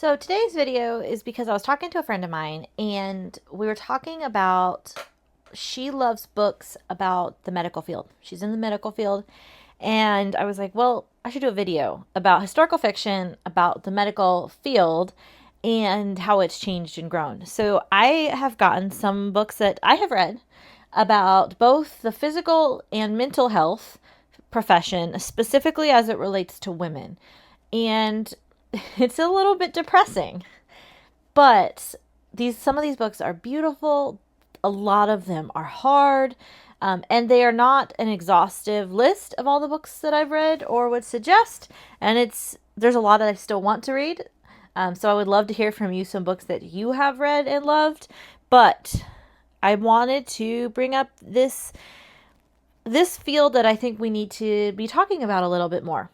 So today's video is because I was talking to a friend of mine and we were talking about she loves books about the medical field. She's in the medical field and I was like, well, I should do a video about historical fiction about the medical field and how it's changed and grown. So I have gotten some books that I have read about both the physical and mental health profession, specifically as it relates to women. And it's a little bit depressing. But some of these books are beautiful. A lot of them are hard. And they are not an exhaustive list of all the books that I've read or would suggest. And there's a lot that I still want to read. So I would love to hear from you some books that you have read and loved. But I wanted to bring up this field that I think we need to be talking about a little bit more.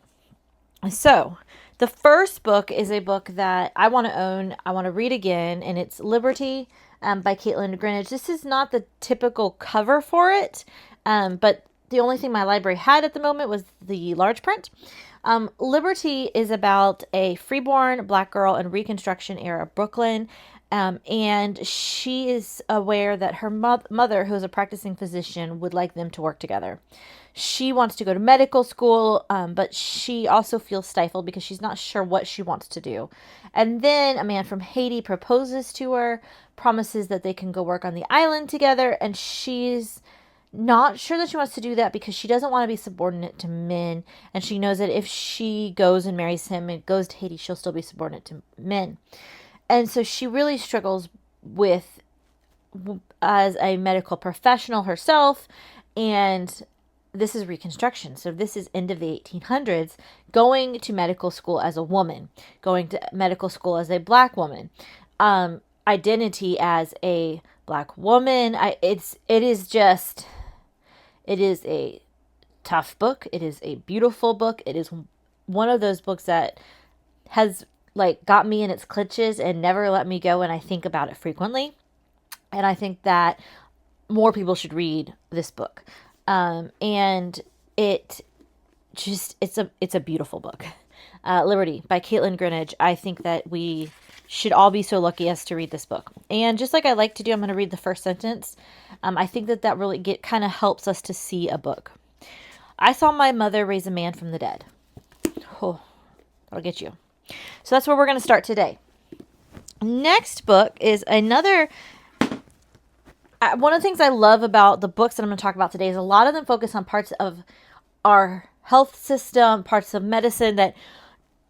So, the first book is a book that I want to own, I want to read again, and it's Liberty by Caitlin Greenidge. This is not the typical cover for it, but the only thing my library had at the moment was the large print. Liberty is about a freeborn black girl in Reconstruction era Brooklyn. And she is aware that her mother, who is a practicing physician, would like them to work together. She wants to go to medical school, but she also feels stifled because she's not sure what she wants to do. And then a man from Haiti proposes to her, promises that they can go work on the island together, and she's not sure that she wants to do that because she doesn't want to be subordinate to men, and she knows that if she goes and marries him and goes to Haiti, she'll still be subordinate to men. And so she really struggles with as a medical professional herself, and this is Reconstruction. So this is end of the 1800s, going to medical school as a woman, going to medical school as a black woman, identity as a black woman. It is a tough book. It is a beautiful book. It is one of those books that has got me in its clutches and never let me go, and I think about it frequently. And I think that more people should read this book. And it's a beautiful book. Liberty by Caitlin Greenidge. I think that we should all be so lucky as to read this book. And just like I like to do, I'm going to read the first sentence. I think that really kind of helps us to see a book. I saw my mother raise a man from the dead. Oh, that'll get you. So that's where we're going to start today. Next book is another. One of the things I love about the books that I'm going to talk about today is a lot of them focus on parts of our health system, parts of medicine that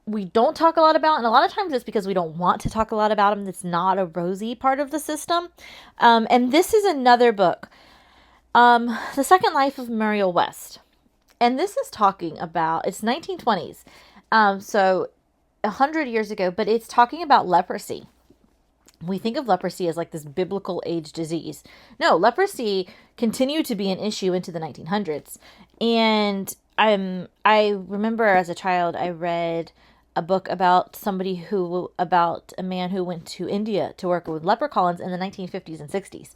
we don't talk a lot about. And a lot of times it's because we don't want to talk a lot about them. It's not a rosy part of the system. And this is another book, The Second Life of Muriel West. And this is talking about, it's 1920s. So 100 years ago, but it's talking about leprosy. We think of leprosy as this biblical age disease. No, leprosy continued to be an issue into the 1900s. And I remember as a child, I read a book about about a man who went to India to work with leper colonies in the 1950s and 60s.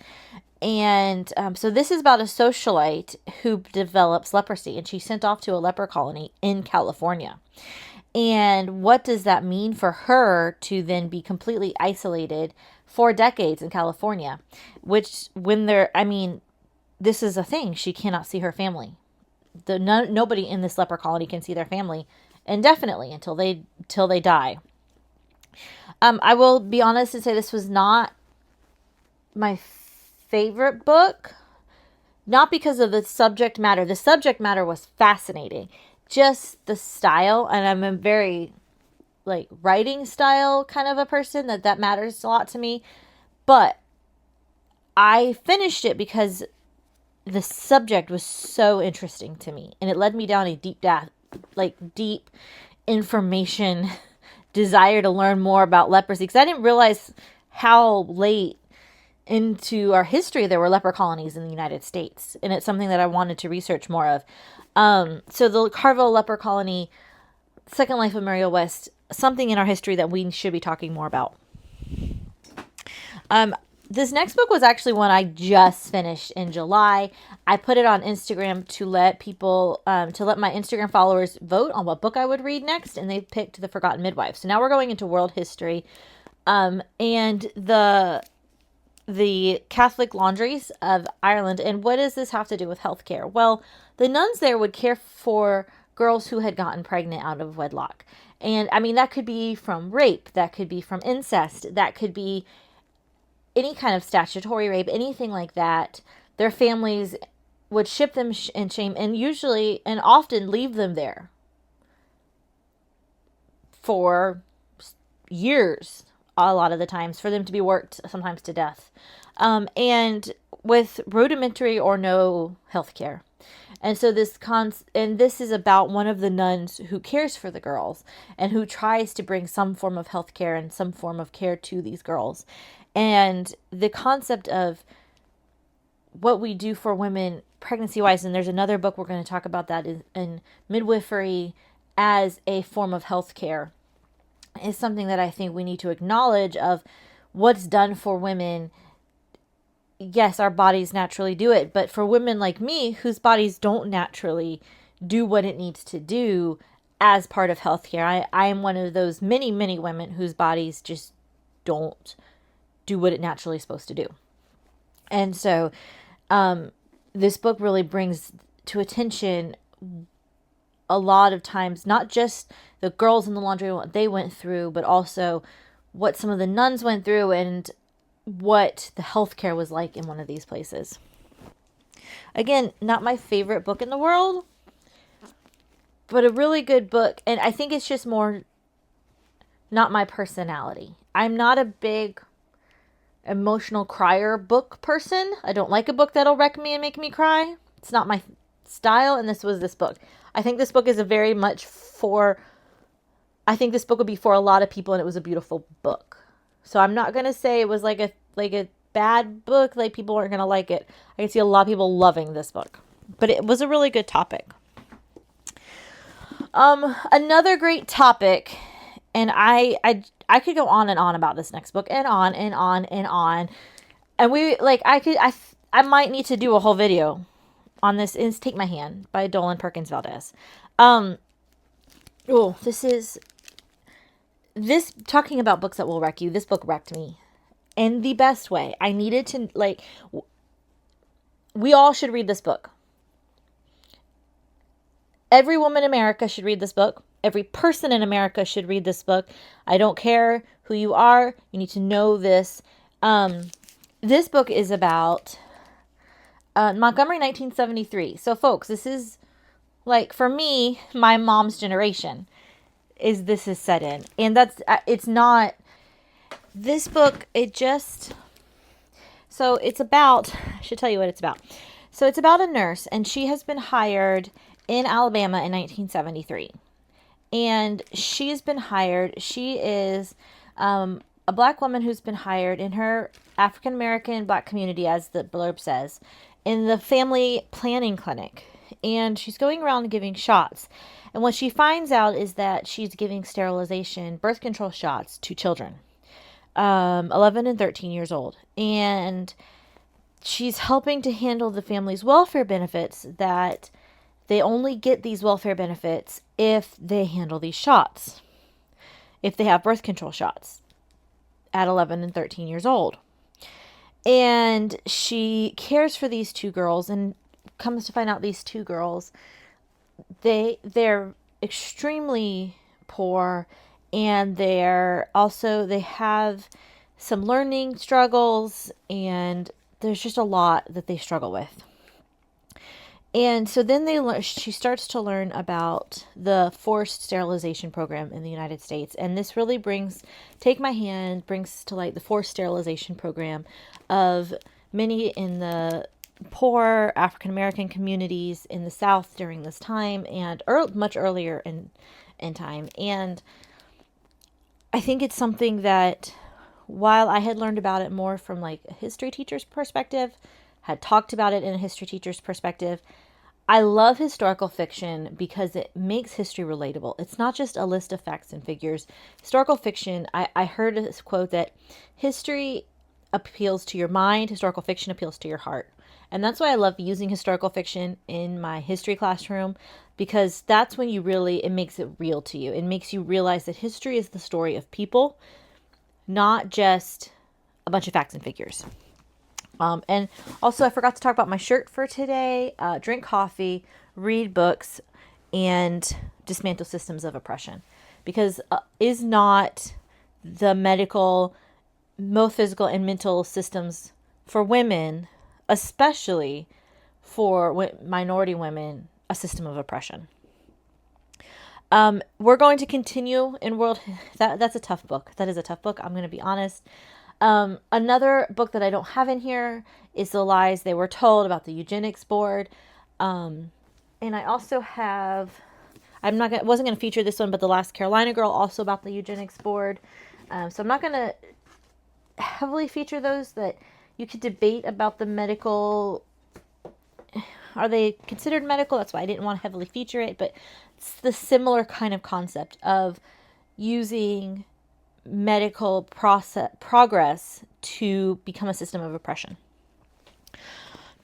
And so this is about a socialite who develops leprosy, and she's sent off to a leper colony in California. And what does that mean for her to then be completely isolated for decades in California? Which, this is a thing. She cannot see her family. Nobody in this leper colony can see their family indefinitely until they die. I will be honest and say this was not my favorite book. Not because of the subject matter. The subject matter was fascinating. Just the style, and I'm a very writing style kind of a person that matters a lot to me, but I finished it because the subject was so interesting to me, and it led me down a deep information desire to learn more about leprosy, because I didn't realize how late into our history there were leper colonies in the United States, and it's something that I wanted to research more of. So the Carville leper colony, Second Life of Muriel West, something in our history that we should be talking more about. This next book was actually one I just finished in July. I put it on Instagram to let people, to let my Instagram followers vote on what book I would read next, and they picked The Forgotten Midwife. So now we're going into world history, and the Catholic laundries of Ireland. And what does this have to do with healthcare? Well, the nuns there would care for girls who had gotten pregnant out of wedlock. And I mean, that could be from rape, that could be from incest, that could be any kind of statutory rape, anything like that. Their families would ship them in shame and usually and often leave them there for years, a lot of the times, for them to be worked sometimes to death, and with rudimentary or no health care. And so this is about one of the nuns who cares for the girls and who tries to bring some form of health care and some form of care to these girls. And the concept of what we do for women pregnancy wise, and there's another book we're going to talk about that in midwifery as a form of health care, is something that I think we need to acknowledge of what's done for women. Yes, our bodies naturally do it, but for women like me, whose bodies don't naturally do what it needs to do as part of healthcare, I am one of those many, many women whose bodies just don't do what it naturally is supposed to do. And so this book really brings to attention a lot of times, not just the girls in the laundry, what they went through, but also what some of the nuns went through and what the healthcare was like in one of these places. Again, not my favorite book in the world, but a really good book. And I think it's just more not my personality. I'm not a big emotional crier book person. I don't like a book that'll wreck me and make me cry. It's not my style, and this was this book. I think this book is I think this book would be for a lot of people, and it was a beautiful book. So I'm not going to say it was like a bad book, like people aren't going to like it. I can see a lot of people loving this book, but it was a really good topic. Another great topic, and I could go on and on about this next book and on and on and on. And I might need to do a whole video on this. Is Take My Hand by Dolan Perkins Valdez. This talking about books that will wreck you. This book wrecked me in the best way. I needed to, we all should read this book. Every woman in America should read this book. Every person in America should read this book. I don't care who you are. You need to know this. This book is about Montgomery, 1973. So, folks, this is, for me, my mom's generation this is set in. And it's not, this book, so it's about, I should tell you what it's about. So it's about a nurse, and she has been hired in Alabama in 1973. And she has been hired, she is a black woman who's been hired in her African-American black community, as the blurb says, in the family planning clinic. And she's going around giving shots. And what she finds out is that she's giving sterilization, birth control shots to children, 11 and 13 years old. And she's helping to handle the family's welfare benefits, that they only get these welfare benefits if they handle these shots, if they have birth control shots at 11 and 13 years old. And she cares for these two girls, and comes to find out these two girls, they're extremely poor, and they have some learning struggles, and there's just a lot that they struggle with. And so then she starts to learn about the forced sterilization program in the United States. And this really Take My Hand brings to light the forced sterilization program of many in the poor African-American communities in the South during this time, and much earlier in time. And I think it's something that, while I had learned about it more from a history teacher's perspective, had talked about it in a history teacher's perspective, I love historical fiction because it makes history relatable. It's not just a list of facts and figures. Historical fiction, I heard a quote that history appeals to your mind, historical fiction appeals to your heart. And that's why I love using historical fiction in my history classroom, because that's when it makes it real to you. It makes you realize that history is the story of people, not just a bunch of facts and figures. And also, I forgot to talk about my shirt for today. Drink coffee, read books, and dismantle systems of oppression. Because is not the medical, both physical and mental systems for women, especially for minority women, a system of oppression? We're going to continue in world. That's a tough book. That is a tough book. I'm going to be honest. Another book that I don't have in here is The Lies They Were Told about the Eugenics Board. And I also have, wasn't going to feature this one, but The Last Carolina Girl, also about the Eugenics Board. So I'm not going to heavily feature those that you could debate about the medical. Are they considered medical? That's why I didn't want to heavily feature it, but it's the similar kind of concept of using medical progress to become a system of oppression.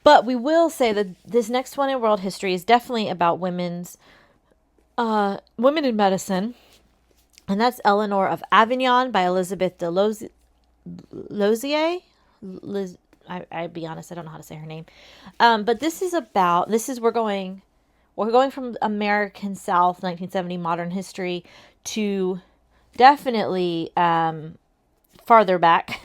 But we will say that this next one in world history is definitely about women in medicine, and that's Eleanor of Avignon by Elizabeth de Lozier. I'd be honest, I don't know how to say her name. But we're going from American South 1970 modern history to definitely farther back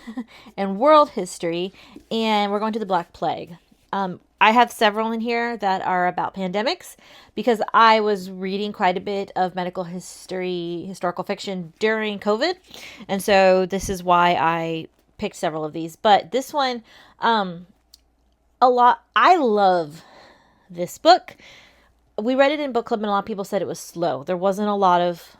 in world history, and we're going to the Black Plague. I have several in here that are about pandemics because I was reading quite a bit of medical history, historical fiction during COVID, and so this is why I picked several of these. But this one, I love this book. We read it in book club, and a lot of people said it was slow. There wasn't a lot of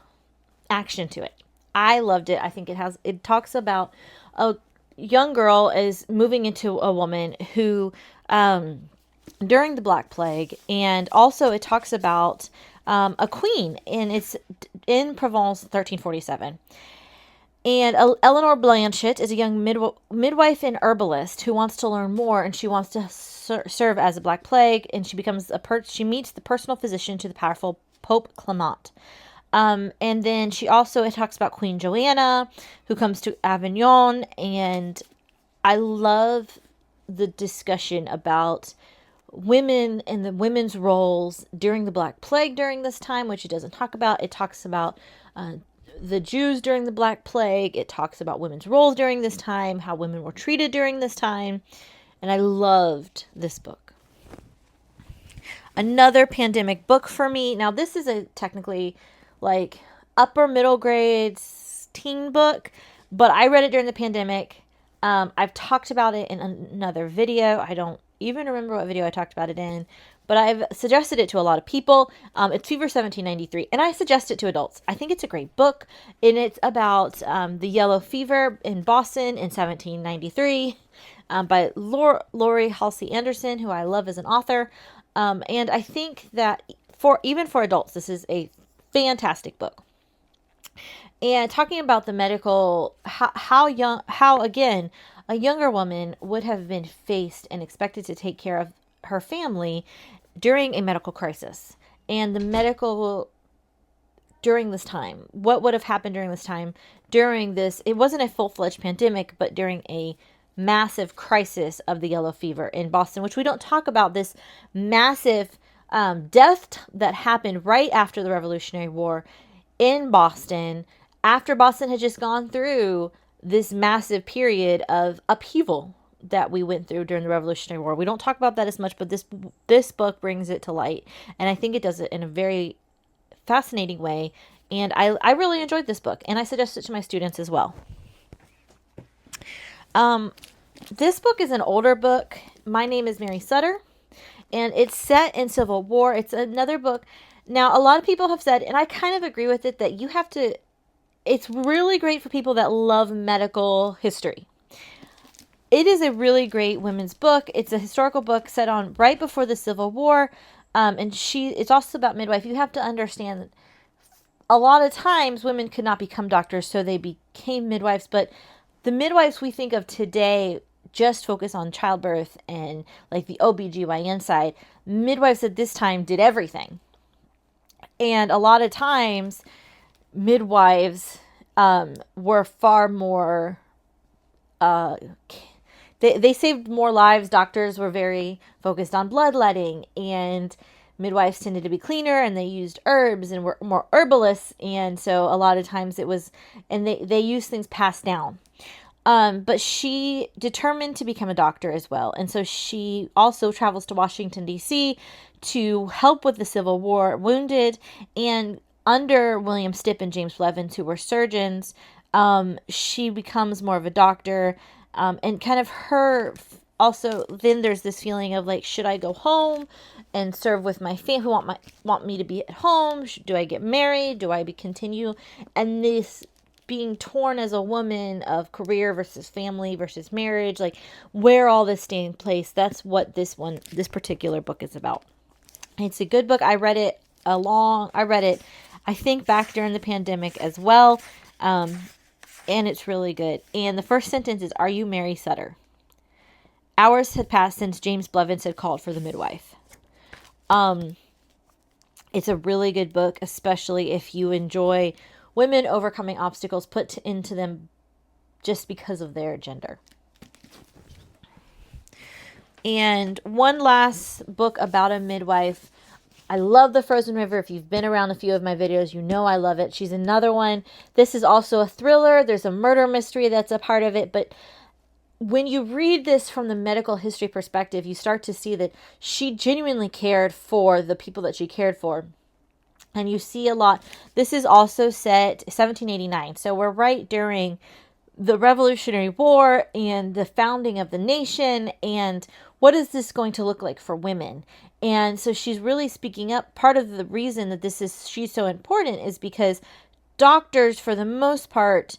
action to it. I loved it. I think it talks about a young girl is moving into a woman who, during the Black Plague, and also it talks about a queen, and it's in Provence, 1347. And Eleanor Blanchett is a young midwife and herbalist who wants to learn more, and she wants to serve as a Black Plague, and she meets the personal physician to the powerful Pope Clement. And then it talks about Queen Joanna, who comes to Avignon, and I love the discussion about women and the women's roles during the Black Plague during this time, which it doesn't talk about. It talks about the Jews during the Black Plague. It talks about women's roles during this time, how women were treated during this time, and I loved this book. Another pandemic book for me. Now, this is a technically like upper middle grades teen book, but I read it during the pandemic. I've talked about it in another video. I don't even remember what video I talked about it in, but I've suggested it to a lot of people. It's Fever 1793, and I suggest it to adults. I think it's a great book, and it's about the yellow fever in Boston in 1793 by Laurie Halsey Anderson, who I love as an author. And I think that even for adults, this is a fantastic book. And talking about the medical, how again, a younger woman would have been faced and expected to take care of her family during a medical crisis. And the medical during this time, what would have happened during this time, it wasn't a full-fledged pandemic, but during a massive crisis of the yellow fever in Boston, which we don't talk about, this massive death that happened right after the Revolutionary War in Boston, after Boston had just gone through this massive period of upheaval that we went through during the Revolutionary War. We don't talk about that as much, but this book brings it to light, and I think it does it in a very fascinating way, and I really enjoyed this book, and I suggest it to my students as well. This book is an older book. My Name is Mary Sutter, and it's set in Civil War. It's another book. Now, a lot of people have said, and I kind of agree with it, that it's really great for people that love medical history. It is a really great women's book. It's a historical book set on right before the Civil War, and it's also about midwife. You have to understand that a lot of times women could not become doctors, so they became midwives, but the midwives we think of today just focus on childbirth and like the OBGYN side. Midwives at this time did everything. And a lot of times, midwives were far more, uh, they saved more lives. Doctors were very focused on bloodletting, and midwives tended to be cleaner, and they used herbs and were more herbalists. And so a lot of times it was, and they used things passed down. But she determined to become a doctor as well. And so she also travels to Washington, D.C. to help with the Civil War wounded. And under William Stipp and James Blevins, who were surgeons, she becomes more of a doctor. And kind of her also, then there's this feeling of like, should I go home and serve with my family who want me to be at home? Do I get married? Do I continue? And this being torn as a woman of career versus family versus marriage, like where all this staying place, that's what this particular book is about. It's a good book. I read it, I think, back during the pandemic as well. And it's really good. And the first sentence is, "Are you Mary Sutter?" Hours had passed since James Blevins had called for the midwife. It's a really good book, especially if you enjoy women overcoming obstacles put into them just because of their gender. And one last book about a midwife. I love The Frozen River. If you've been around a few of my videos, you know I love it. She's another one. This is also a thriller. There's a murder mystery that's a part of it. But when you read this from the medical history perspective, you start to see that she genuinely cared for the people that she cared for. And you see a lot. This is also set 1789. So we're right during the Revolutionary War and the founding of the nation. And what is this going to look like for women? And so she's really speaking up. Part of the reason that she's so important is because doctors, for the most part,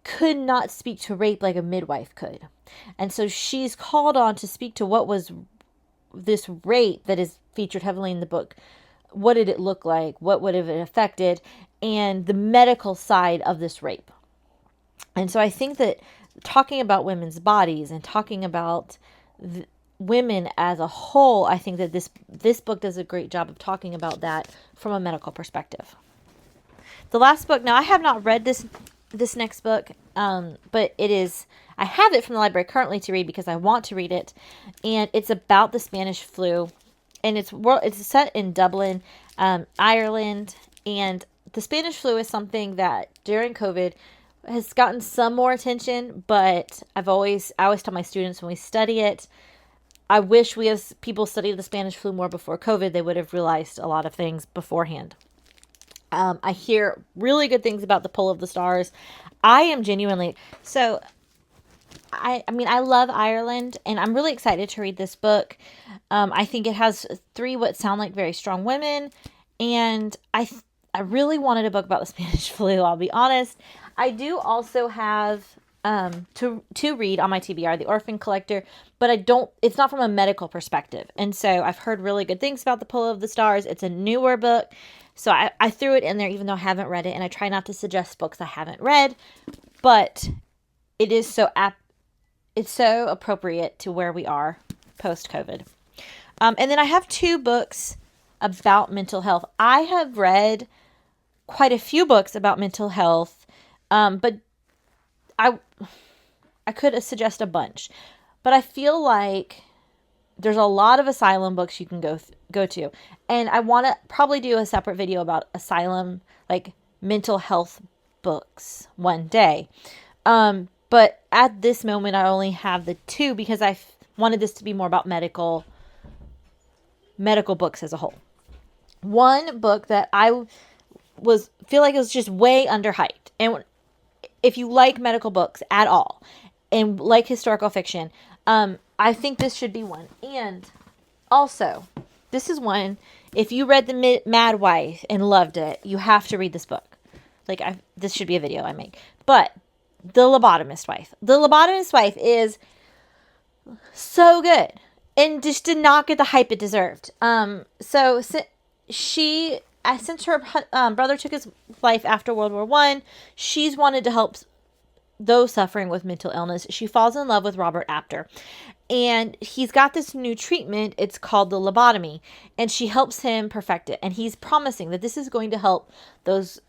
could not speak to rape like a midwife could. And so she's called on to speak to what was this rape that is featured heavily in the book. What did it look like? What would have it affected? And the medical side of this rape. And so I think that talking about women's bodies and talking about women as a whole, I think that this book does a great job of talking about that from a medical perspective. The last book, now I have not read this next book, but I have it from the library currently to read because I want to read it. And it's about the Spanish flu. And it's set in Dublin, Ireland, and the Spanish flu is something that during COVID has gotten some more attention, but I always tell my students when we study it, I wish we as people studied the Spanish flu more before COVID, they would have realized a lot of things beforehand. I hear really good things about the Pull of the Stars. I am genuinely, so I love Ireland, and I'm really excited to read this book. I think it has 3 what sound like very strong women, and I really wanted a book about the Spanish flu, I'll be honest. I do also have to read on my TBR, The Orphan Collector, but it's not from a medical perspective. And so I've heard really good things about The Pull of the Stars. It's a newer book, so I threw it in there even though I haven't read it, and I try not to suggest books I haven't read, but it is it's so appropriate to where we are post-COVID. And then I have 2 books about mental health. I have read quite a few books about mental health, but I could suggest a bunch. But I feel like there's a lot of asylum books you can go to. And I want to probably do a separate video about asylum, like mental health books one day. But at this moment, I only have the 2 because I wanted this to be more about medical books as a whole. One book that I feel like it was just way underhyped. And if you like medical books at all and like historical fiction, I think this should be one. And also, this is one, if you read The Mad Wife and loved it, you have to read this book. This should be a video I make. But The Lobotomist Wife. The Lobotomist Wife is so good and just did not get the hype it deserved. So since her brother took his life after World War I, she's wanted to help though suffering with mental illness, she falls in love with Robert Apter. And he's got this new treatment. It's called the lobotomy. And she helps him perfect it. And he's promising that this is going to help those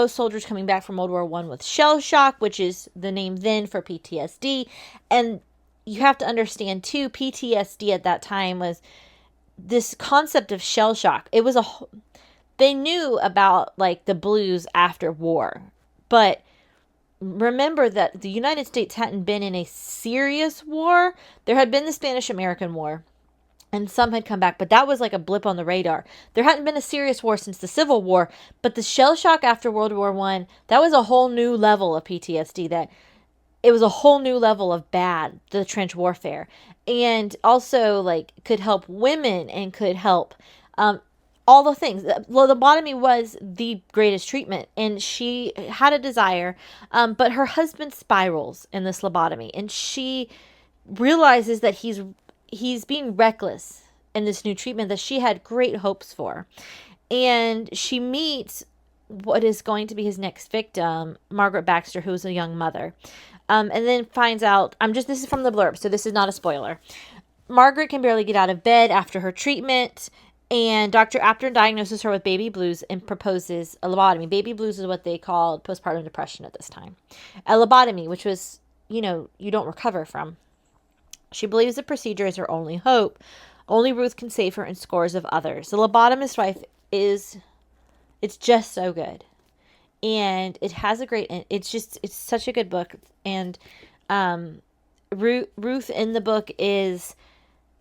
soldiers coming back from World War I with shell shock, which is the name then for PTSD. And you have to understand, too, PTSD at that time was this concept of shell shock. It was they knew about, like, the blues after war. But remember that the United States hadn't been in a serious war. There had been the Spanish-American War, and some had come back, but that was like a blip on the radar. There hadn't been a serious war since the Civil War, but the shell shock after World War I, that was a whole new level of PTSD. That it was a whole new level of bad, the trench warfare, and also like could help women and could help all the things. Lobotomy was the greatest treatment, and she had a desire, but her husband spirals in this lobotomy, and she realizes that he's being reckless in this new treatment that she had great hopes for. And she meets what is going to be his next victim, Margaret Baxter, who is a young mother. And then finds out, this is from the blurb, so this is not a spoiler. Margaret can barely get out of bed after her treatment, and Dr. Apter diagnoses her with baby blues and proposes a lobotomy. Baby blues is what they called postpartum depression at this time. A lobotomy, which was, you don't recover from. She believes the procedure is her only hope. Only Ruth can save her and scores of others. The Lobotomist's Wife it's just so good. And it has it's such a good book. And Ruth in the book is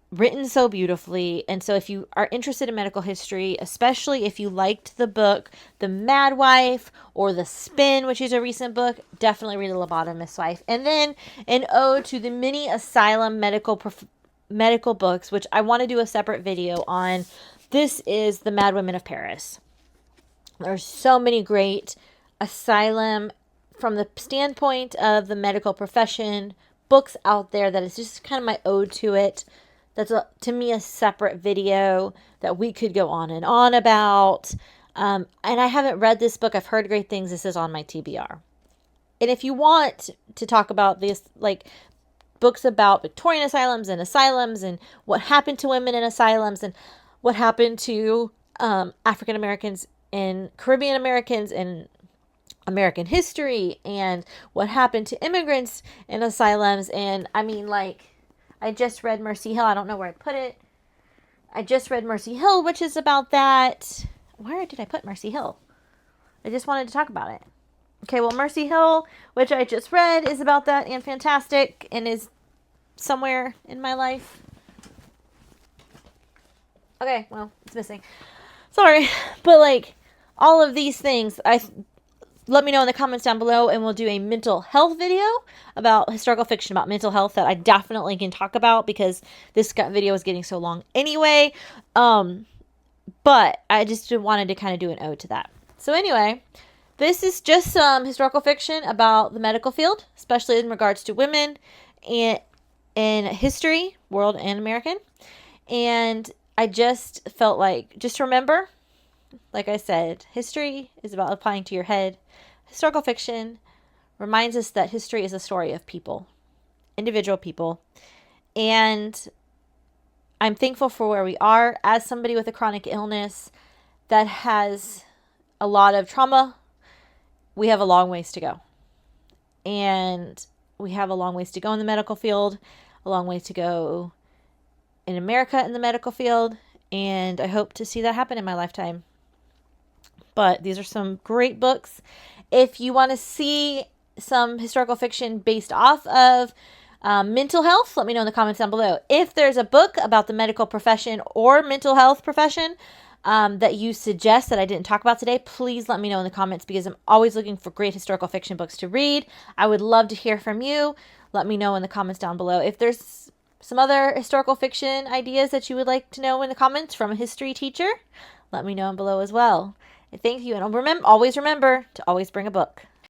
written so beautifully. And so if you are interested in medical history, especially if you liked the book The Mad Wife or The Spin, which is a recent book, definitely read The Lobotomist's Wife. And then an ode to the many asylum medical books, which I want to do a separate video on. This is The Mad Women of Paris. There's so many great asylum from the standpoint of the medical profession books out there that is just kind of my ode to it. That's, to me, a separate video that we could go on and on about. And I haven't read this book. I've heard great things. This is on my TBR. And if you want to talk about this, like books about Victorian asylums and what happened to women in asylums and what happened to African Americans and Caribbean Americans in American history and what happened to immigrants in asylums. And I just read Mercy Hill. I don't know where I put it. I just read Mercy Hill, which is about that. Where did I put Mercy Hill? I just wanted to talk about it. Okay, well, Mercy Hill, which I just read, is about that and fantastic and is somewhere in my life. Okay, well, it's missing. Sorry. But, all of these things, let me know in the comments down below, and we'll do a mental health video about historical fiction about mental health that I definitely can talk about because this video is getting so long anyway. But I just wanted to kind of do an ode to that. So anyway, this is just some historical fiction about the medical field, especially in regards to women in history, world and American. And I just felt like, just remember, like I said, history is about applying to your head. Historical fiction reminds us that history is a story of people, individual people. And I'm thankful for where we are. As somebody with a chronic illness that has a lot of trauma, we have a long ways to go. And we have a long ways to go in the medical field, a long ways to go in America in the medical field. And I hope to see that happen in my lifetime. But these are some great books. If you want to see some historical fiction based off of mental health, let me know in the comments down below. If there's a book about the medical profession or mental health profession that you suggest that I didn't talk about today, please let me know in the comments because I'm always looking for great historical fiction books to read. I would love to hear from you. Let me know in the comments down below. If there's some other historical fiction ideas that you would like to know in the comments from a history teacher, let me know below as well. Thank you, and always remember to always bring a book.